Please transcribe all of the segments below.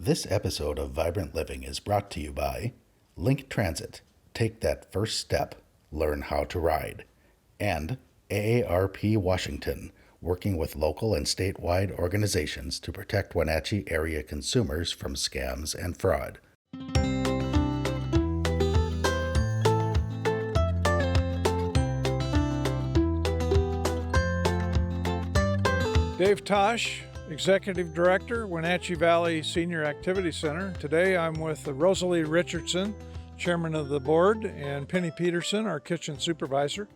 This episode of Vibrant Living is brought to you by Link Transit. Take that first step. Learn how to ride. And AARP Washington, working with local and statewide organizations to protect Wenatchee area consumers from scams and fraud. Dave Tosch, Executive Director, Wenatchee Valley Senior Activity Center. Today I'm with Rosalie Richardson, Chairman of the Board, and Penny Peterson, our Kitchen Supervisor.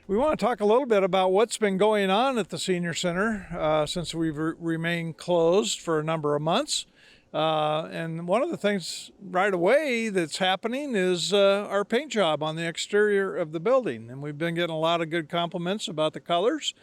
We want to talk a little bit about what's been going on at the Senior Center since we've remained closed for a number of months. And one of the things right away that's happening is our paint job on the exterior of the building. And we've been getting a lot of good compliments about the colors.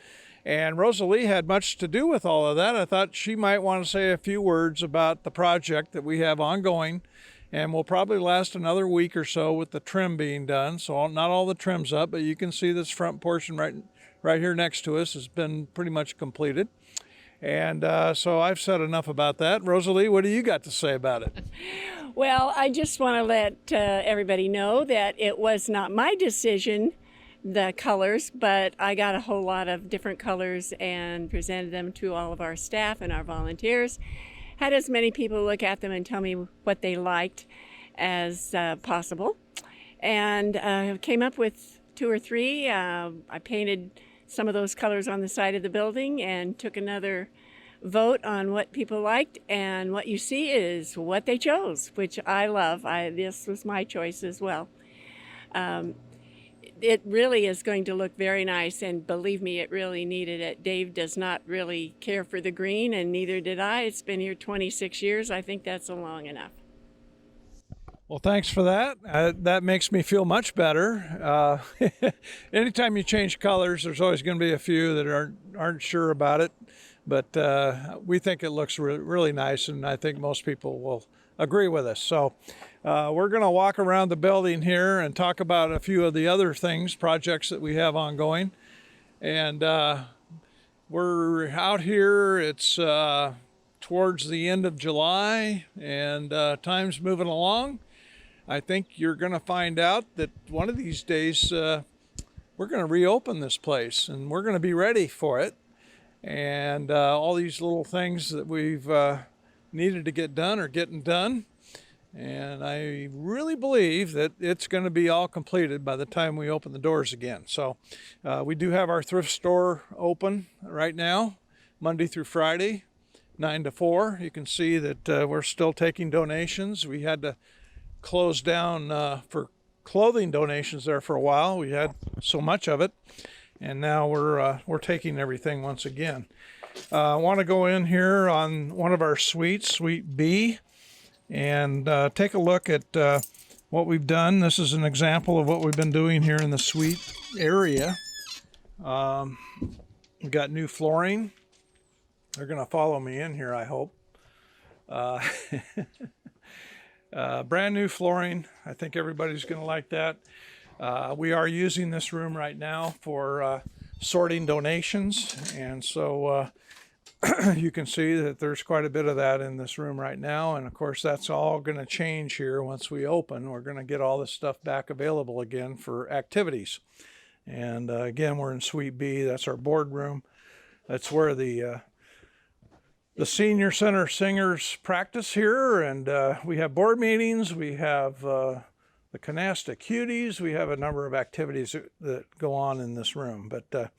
And Rosalie had much to do with all of that. I thought she might want to say a few words about the project that we have ongoing, and will probably last another week or so with the trim being done. So not all the trim's up, but you can see this front portion right here next to us has been pretty much completed. And so I've said enough about that. Rosalie, what do you got to say about it? Well, I just want to let everybody know that it was not my decision, the colors, but I got a whole lot of different colors and presented them to all of our staff and our volunteers. Had as many people look at them and tell me what they liked as possible, and came up with 2 or 3. I painted some of those colors on the side of the building and took another vote on what people liked, and what you see is what they chose, which I love. This was my choice as well. It really is going to look very nice, and believe me, it really needed it. Dave does not really care for the green, and neither did I. It's been here 26 years. I think that's long enough. Well, thanks for that. That makes me feel much better. Anytime you change colors, there's always going to be a few that aren't sure about it, but we think it looks really nice, and I think most people will agree with us. So we're going to walk around the building here and talk about a few of the other projects that we have ongoing. And we're out here, it's towards the end of July, and time's moving along. I think you're going to find out that one of these days we're going to reopen this place, and we're going to be ready for it. And all these little things that we've needed to get done are getting done, and I really believe that it's going to be all completed by the time we open the doors again. So we do have our thrift store open right now, Monday through Friday, 9 to 4. You can see that we're still taking donations. We had to close down for clothing donations there for a while. We had so much of it, and now we're taking everything once again. I want to go in here on one of our suites, Suite B, and take a look at what we've done. This is an example of what we've been doing here in the suite area. We've got new flooring. They're going to follow me in here, I hope. Brand new flooring. I think everybody's going to like that. We are using this room right now for sorting donations, and so you can see that there's quite a bit of that in this room right now, and of course that's all going to change here once we open. We're going to get all this stuff back available again for activities. And again, we're in Suite B. That's our boardroom. That's where the Senior Center singers practice here, and we have board meetings. We have the Canasta Cuties. We have a number of activities that go on in this room. But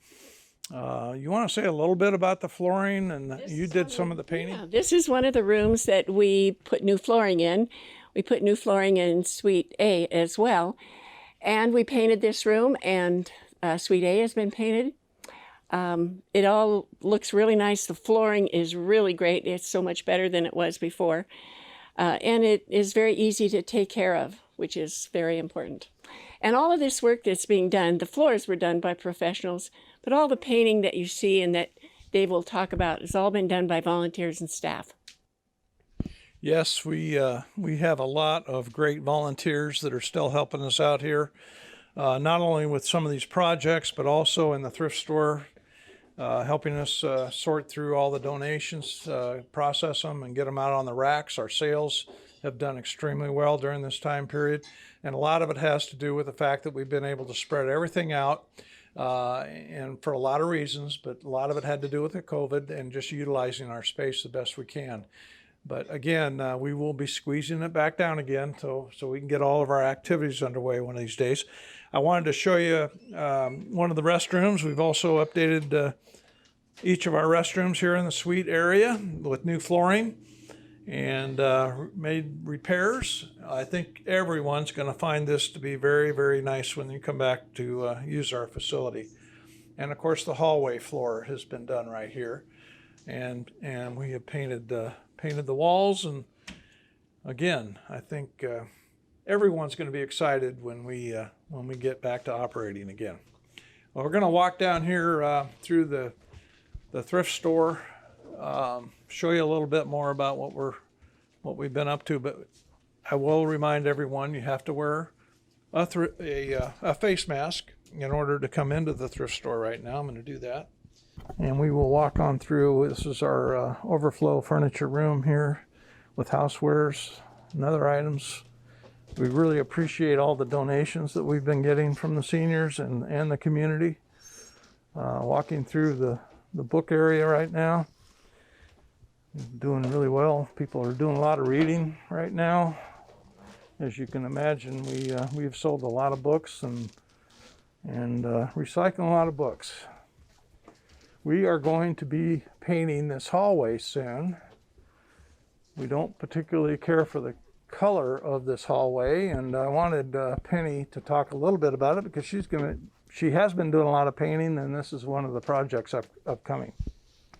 you want to say a little bit about the flooring, and you did some of the painting? Yeah, this is one of the rooms that we put new flooring in. We put new flooring in Suite A as well. And we painted this room, and Suite A has been painted. It all looks really nice. The flooring is really great. It's so much better than it was before. And it is very easy to take care of, which is very important. And all of this work that's being done, the floors were done by professionals, but all the painting that you see and that Dave will talk about has all been done by volunteers and staff. Yes, we have a lot of great volunteers that are still helping us out here, not only with some of these projects, but also in the thrift store. helping us sort through all the donations, process them, and get them out on the racks. Our sales have done extremely well during this time period, and a lot of it has to do with the fact that we've been able to spread everything out, and for a lot of reasons, but a lot of it had to do with the COVID and just utilizing our space the best we can. But again, we will be squeezing it back down again so we can get all of our activities underway one of these days. I wanted to show you one of the restrooms. We've also updated each of our restrooms here in the suite area with new flooring and made repairs. I think everyone's going to find this to be very, very nice when you come back to use our facility. And of course, the hallway floor has been done right here, and we have painted the walls. And again, I think everyone's going to be excited when we get back to operating again. Well, we're going to walk down here through the thrift store, show you a little bit more about what we've been up to. But I will remind everyone you have to wear a face mask in order to come into the thrift store right now. I'm going to do that. And we will walk on through. This is our Overflow furniture room here with housewares and other items. We really appreciate all the donations that we've been getting from the seniors and the community. Walking through the book area right now. Doing really well. People are doing a lot of reading right now. As you can imagine, we've sold a lot of books and recycling a lot of books. We are going to be painting this hallway soon. We don't particularly care for the color of this hallway, and I wanted Penny to talk a little bit about it because she has been doing a lot of painting, and this is one of the projects upcoming.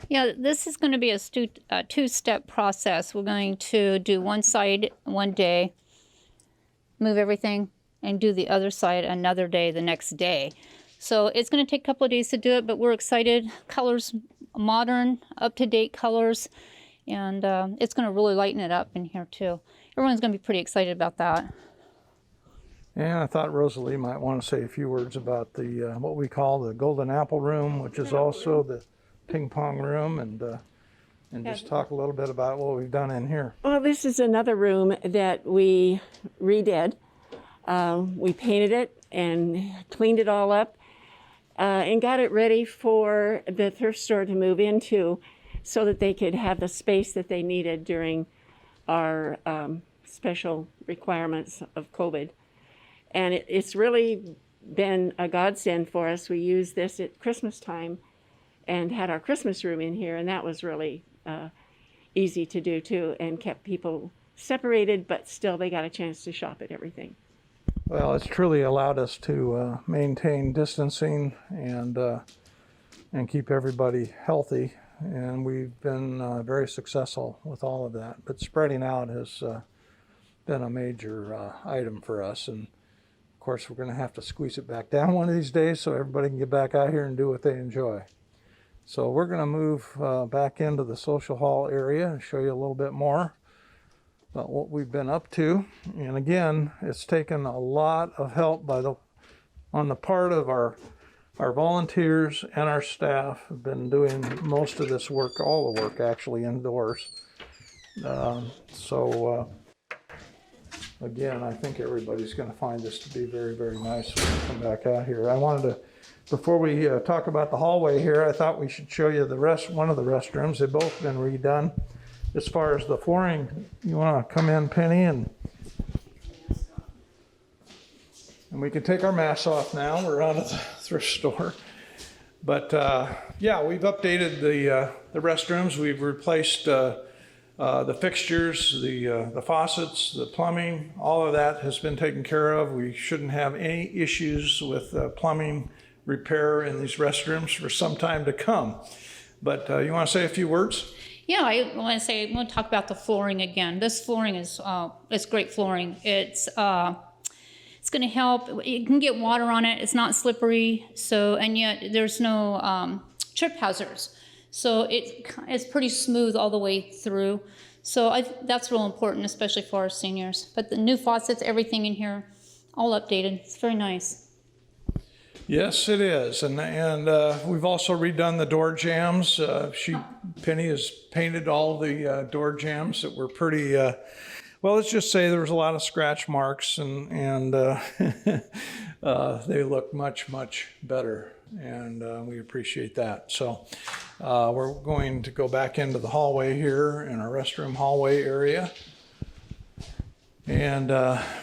Yeah, this is going to be a two-step process. We're going to do one side one day, move everything, and do the other side another day the next day. So it's going to take a couple of days to do it, but we're excited. Colors, modern, up-to-date colors, and it's going to really lighten it up in here too. Everyone's going to be pretty excited about that. And I thought Rosalie might want to say a few words about the what we call the Golden Apple Room, which is also the ping pong room, and just talk a little bit about what we've done in here. Well, this is another room that we redid. We painted it and cleaned it all up and got it ready for the thrift store to move into so that they could have the space that they needed during our special requirements of COVID. And it's really been a godsend for us. We used this at Christmas time and had our Christmas room in here, and that was really easy to do too, and kept people separated, but still they got a chance to shop at everything. Well, it's truly allowed us to maintain distancing and keep everybody healthy, and we've been very successful with all of that. But spreading out has been a major item for us, and of course we're going to have to squeeze it back down one of these days so everybody can get back out here and do what they enjoy. So we're going to move back into the social hall area and show you a little bit more about what we've been up to. And again, it's taken a lot of help on the part of our volunteers and our staff have been doing most of this work, all the work actually indoors. Again, I think everybody's going to find this to be very, very nice when we come back out here. I wanted to, before we talk about the hallway here, I thought we should show you one of the restrooms. They've both been redone. As far as the flooring, you want to come in, Penny, and we can take our masks off now. We're out of the thrift store. But yeah, we've updated the restrooms. We've replaced the fixtures, the faucets, the plumbing. All of that has been taken care of. We shouldn't have any issues with plumbing repair in these restrooms for some time to come. But you want to say a few words? Yeah, I want to talk about the flooring again. This flooring is it's great flooring. It's going to help. You can get water on it. It's not slippery. And yet there's no trip hazards. So it's pretty smooth all the way through. So that's real important, especially for our seniors. But the new faucets, everything in here, all updated. It's very nice. Yes, it is, and we've also redone the door jambs. Penny has painted all the door jambs that were pretty. Well, let's just say there was a lot of scratch marks, and they look much better, and we appreciate that. So we're going to go back into the hallway here in our restroom hallway area, and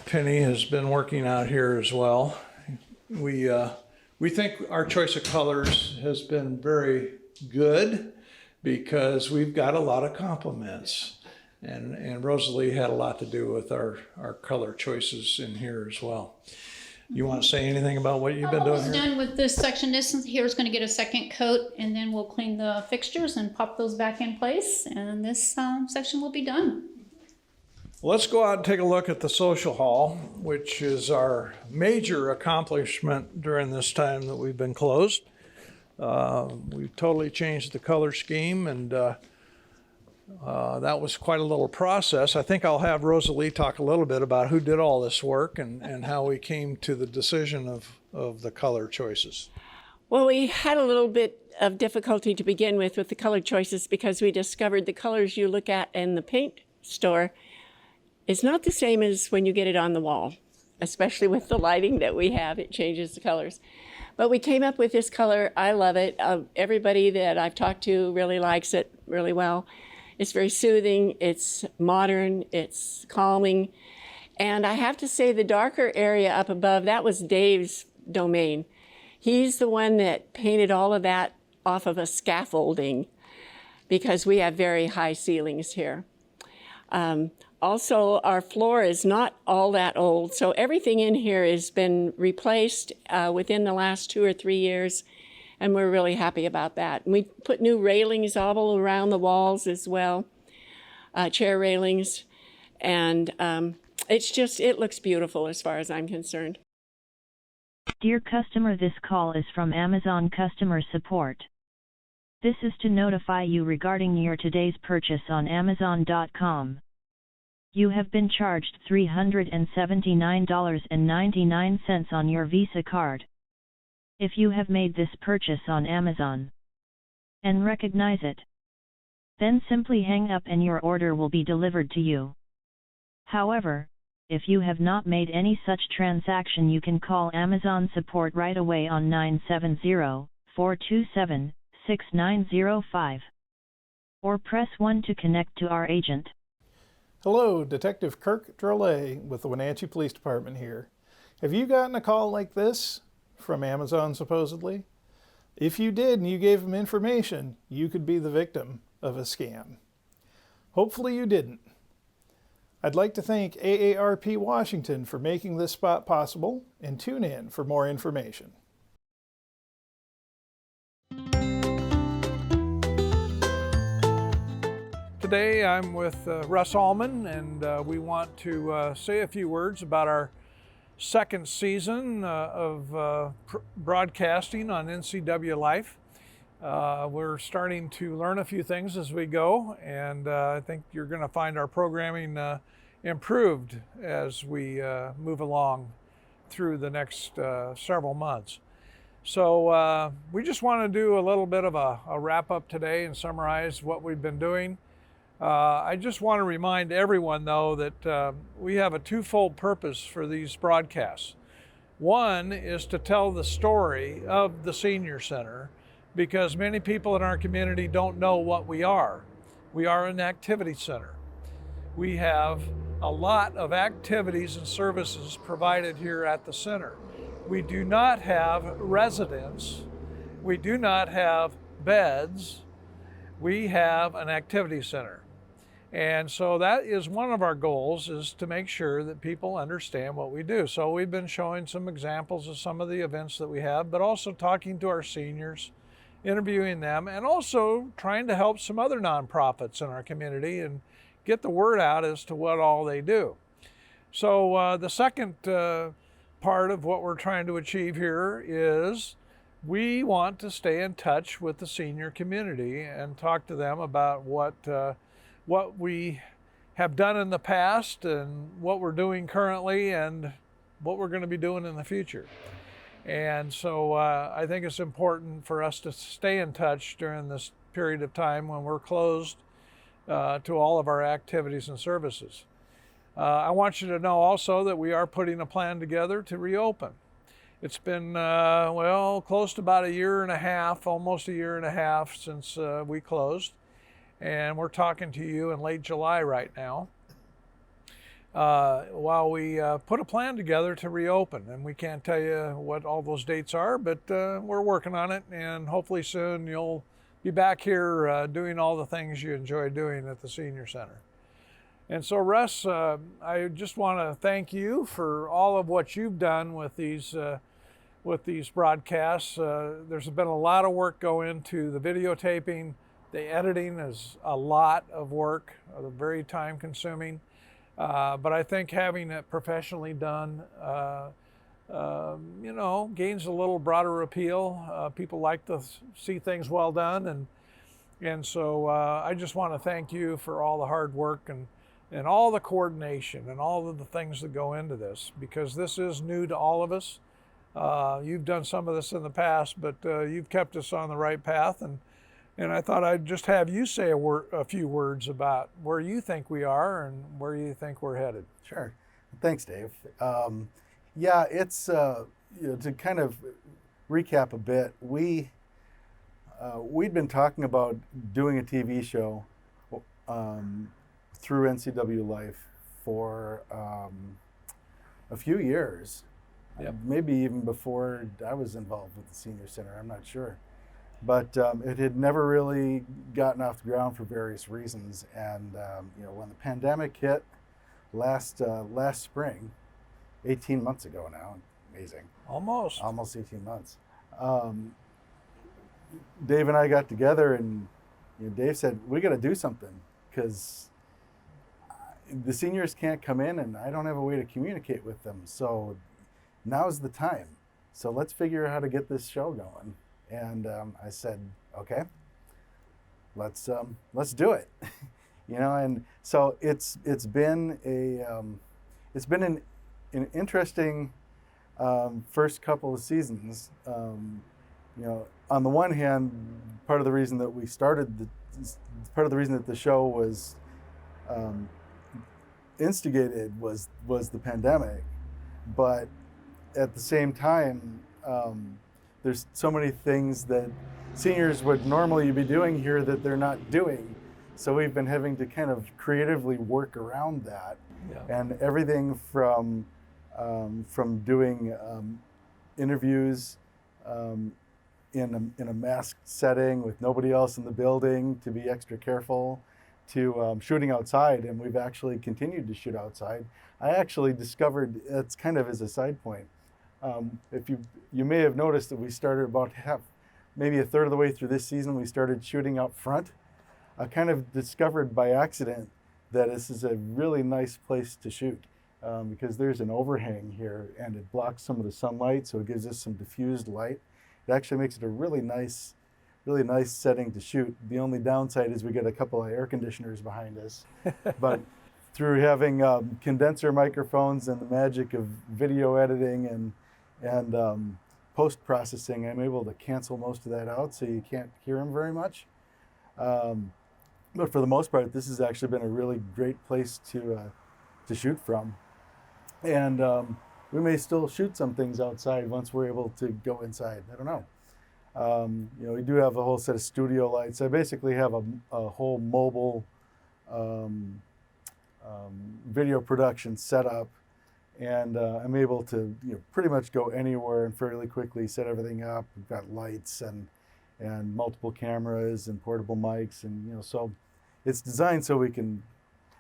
Penny has been working out here as well. We think our choice of colors has been very good because we've got a lot of compliments. And Rosalie had a lot to do with our color choices in here as well. You want to say anything about what you've been doing here? Done with this section. This here is going to get a second coat, and then we'll clean the fixtures and pop those back in place, and this section will be done. Let's go out and take a look at the social hall, which is our major accomplishment during this time that we've been closed. We've totally changed the color scheme, and that was quite a little process. I think I'll have Rosalie talk a little bit about who did all this work and how we came to the decision of the color choices. Well, we had a little bit of difficulty to begin with the color choices because we discovered the colors you look at in the paint store is not the same as when you get it on the wall, especially with the lighting that we have. It changes the colors. But we came up with this color. I love it. Everybody that I've talked to really likes it really well. It's very soothing, it's modern, it's calming. And I have to say the darker area up above, that was Dave's domain. He's the one that painted all of that off of a scaffolding because we have very high ceilings here. Also, our floor is not all that old, so everything in here has been replaced within the last 2 or 3 years. And we're really happy about that. And we put new railings all around the walls as well, chair railings. And it looks beautiful as far as I'm concerned. Dear customer, this call is from Amazon Customer Support. This is to notify you regarding your today's purchase on Amazon.com. You have been charged $379.99 on your Visa card. If you have made this purchase on Amazon and recognize it, then simply hang up and your order will be delivered to you. However, if you have not made any such transaction, you can call Amazon support right away on 970-427-6905 or press 1 to connect to our agent. Hello, Detective Kirk Drolet with the Wenatchee Police Department here. Have you gotten a call like this? From Amazon, supposedly? If you did and you gave them information, you could be the victim of a scam. Hopefully you didn't. I'd like to thank AARP Washington for making this spot possible, and tune in for more information. Today I'm with Russ Allman, and we want to say a few words about our second season of broadcasting on NCWLIFE. We're starting to learn a few things as we go, and I think you're going to find our programming improved as we move along through the next several months. So we just want to do a little bit of a wrap up today and summarize what we've been doing. I just want to remind everyone, though, that we have a twofold purpose for these broadcasts. One is to tell the story of the Senior Center, because many people in our community don't know what we are. We are an activity center. We have a lot of activities and services provided here at the center. We do not have residents. We do not have beds. We have an activity center. And so that is one of our goals, is to make sure that people understand what we do. So we've been showing some examples of some of the events that we have, but also talking to our seniors, interviewing them, and also trying to help some other nonprofits in our community and get the word out as to what all they do. So the second part of what we're trying to achieve here is we want to stay in touch with the senior community and talk to them about what we have done in the past and what we're doing currently and what we're going to be doing in the future. And so I think it's important for us to stay in touch during this period of time when we're closed to all of our activities and services. I want you to know also that we are putting a plan together to reopen. It's been, well, close to about a year and a half, almost a year and a half since we closed. And we're talking to you in late July right now. While we put a plan together to reopen, and we can't tell you what all those dates are, but we're working on it, and hopefully soon you'll be back here doing all the things you enjoy doing at the Senior Center. And so, Russ, I just want to thank you for all of what you've done with these broadcasts. There's been a lot of work go into the videotaping. The editing is a lot of work, very time consuming. But I think having it professionally done, gains a little broader appeal. People like to see things well done, and so I just want to thank you for all the hard work and all the coordination and all of the things that go into this, because this is new to all of us. You've done some of this in the past, but you've kept us on the right path, and I thought I'd just have you say a few words about where you think we are and where you think we're headed. Sure. Thanks, Dave. Yeah, it's to kind of recap a bit. We'd been talking about doing a TV show through NCWLIFE for a few years. Yep. Maybe even before I was involved with the Senior Center. I'm not sure. But it had never really gotten off the ground for various reasons. And when the pandemic hit last spring, 18 months ago now, amazing. Almost 18 months. Dave and I got together, and Dave said, we got to do something, because the seniors can't come in and I don't have a way to communicate with them. So now's the time. So let's figure out how to get this show going. And I said, okay, let's do it. And so it's been an interesting first couple of seasons. On the one hand, part of the reason that the show was instigated was the pandemic, but at the same time, there's so many things that seniors would normally be doing here that they're not doing. So we've been having to kind of creatively work around that. Yeah. And everything from doing interviews in a masked setting with nobody else in the building to be extra careful, to shooting outside, and we've actually continued to shoot outside. I actually discovered, it's kind of as a side point, if you may have noticed that we started about maybe a third of the way through this season, we started shooting out front. I kind of discovered by accident that this is a really nice place to shoot because there's an overhang here and it blocks some of the sunlight, so it gives us some diffused light. It actually makes it a really nice setting to shoot. The only downside is we get a couple of air conditioners behind us, but through having condenser microphones and the magic of video editing and post-processing, I'm able to cancel most of that out so you can't hear them very much. But for the most part, this has actually been a really great place to shoot from. And we may still shoot some things outside once we're able to go inside. I don't know. We do have a whole set of studio lights. I basically have a whole mobile video production set up, and I'm able to pretty much go anywhere and fairly quickly set everything up. We've got lights and multiple cameras and portable mics, and so it's designed so we can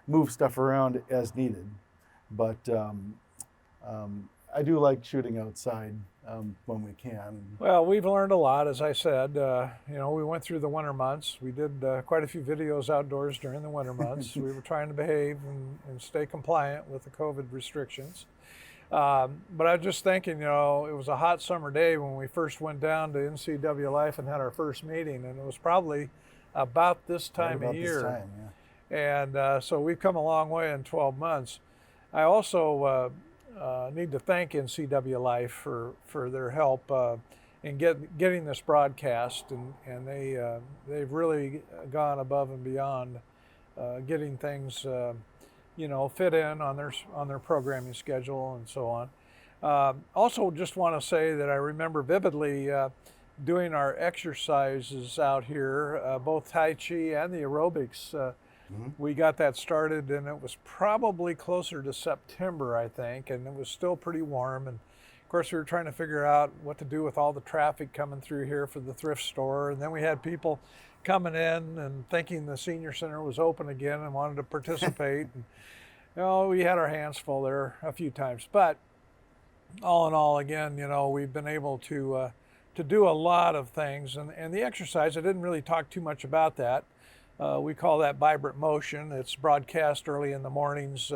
move stuff around as needed. But I do like shooting outside when we can. Well, we've learned a lot, as I said. We went through the winter months. We did quite a few videos outdoors during the winter months. We were trying to behave and stay compliant with the COVID restrictions. But I was just thinking, it was a hot summer day when we first went down to NCWLIFE and had our first meeting, and it was probably about this time of year. This time, yeah. And so we've come a long way in 12 months. I also need to thank NCWLIFE for their help in getting this broadcast, and they've really gone above and beyond getting things fit in on their programming schedule and so on. Also, just want to say that I remember vividly doing our exercises out here, both Tai Chi and the aerobics. We got that started, and it was probably closer to September, I think, and it was still pretty warm. And of course, we were trying to figure out what to do with all the traffic coming through here for the thrift store. And then we had people coming in and thinking the senior center was open again and wanted to participate. And, we had our hands full there a few times. But all in all, again, we've been able to do a lot of things. And the exercise, I didn't really talk too much about that. We call that vibrant motion. It's broadcast early in the mornings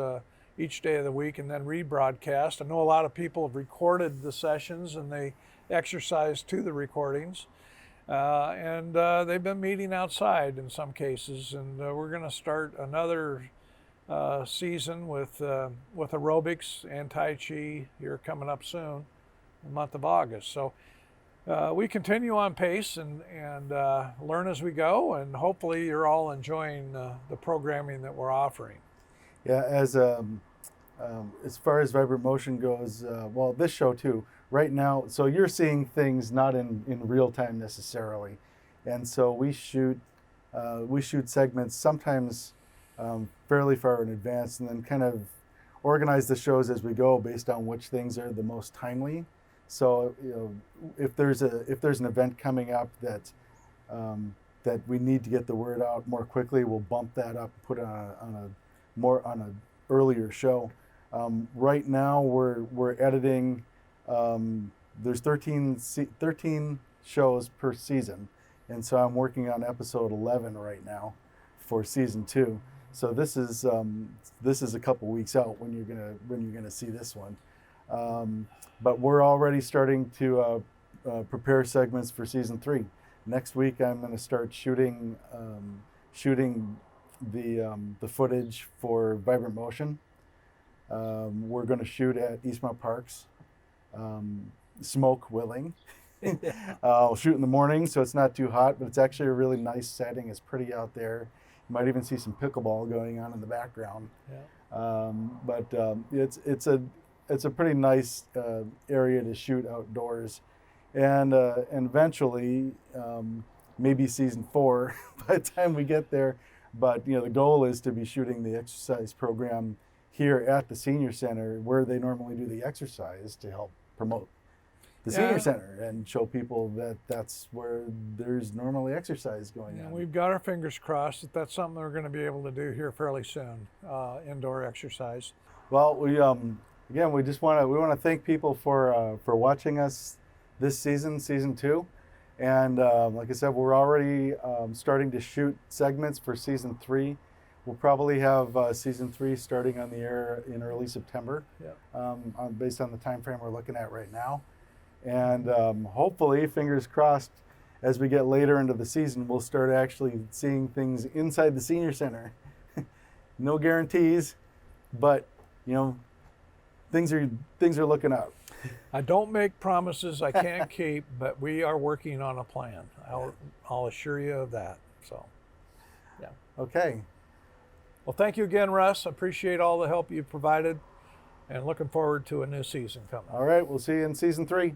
each day of the week and then rebroadcast. I know a lot of people have recorded the sessions and they exercise to the recordings. And they've been meeting outside in some cases. And we're going to start another season with aerobics and Tai Chi here coming up soon, the month of August. So we continue on pace and learn as we go, and hopefully you're all enjoying the programming that we're offering. Yeah, as far as vibrant motion goes, well, this show too, right now, so you're seeing things not in real time necessarily. And so we shoot segments sometimes fairly far in advance, and then kind of organize the shows as we go based on which things are the most timely. So if there's an event coming up that we need to get the word out more quickly, we'll bump that up, put it on a earlier show. Right now we're editing. There's 13 shows per season, and so I'm working on episode 11 right now for season 2. So this is a couple weeks out when you're gonna see this one. But we're already starting to prepare segments for season 3. Next week, I'm going to start shooting the footage for Vibrant Motion. We're going to shoot at Eastmont Parks, smoke willing. I'll shoot in the morning, so it's not too hot, but it's actually a really nice setting. It's pretty out there. You might even see some pickleball going on in the background. Yeah. It's a pretty nice area to shoot outdoors, and eventually maybe season 4 by the time we get there. But the goal is to be shooting the exercise program here at the senior center where they normally do the exercise to help promote the senior center and show people that that's where there's normally exercise going on. We've got our fingers crossed that that's something we're going to be able to do here fairly soon, indoor exercise. Well, again, we want to thank people for watching us this season, season 2, and like I said, we're already starting to shoot segments for season 3. We'll probably have season 3 starting on the air in early September, based on the time frame we're looking at right now, and hopefully, fingers crossed, as we get later into the season, we'll start actually seeing things inside the senior center. No guarantees, but things are looking up. I don't make promises I can't keep, but we are working on a plan. I'll assure you of that. So, yeah. Okay. Well, thank you again, Russ. I appreciate all the help you've provided, and looking forward to a new season coming. All right. We'll see you in season 3.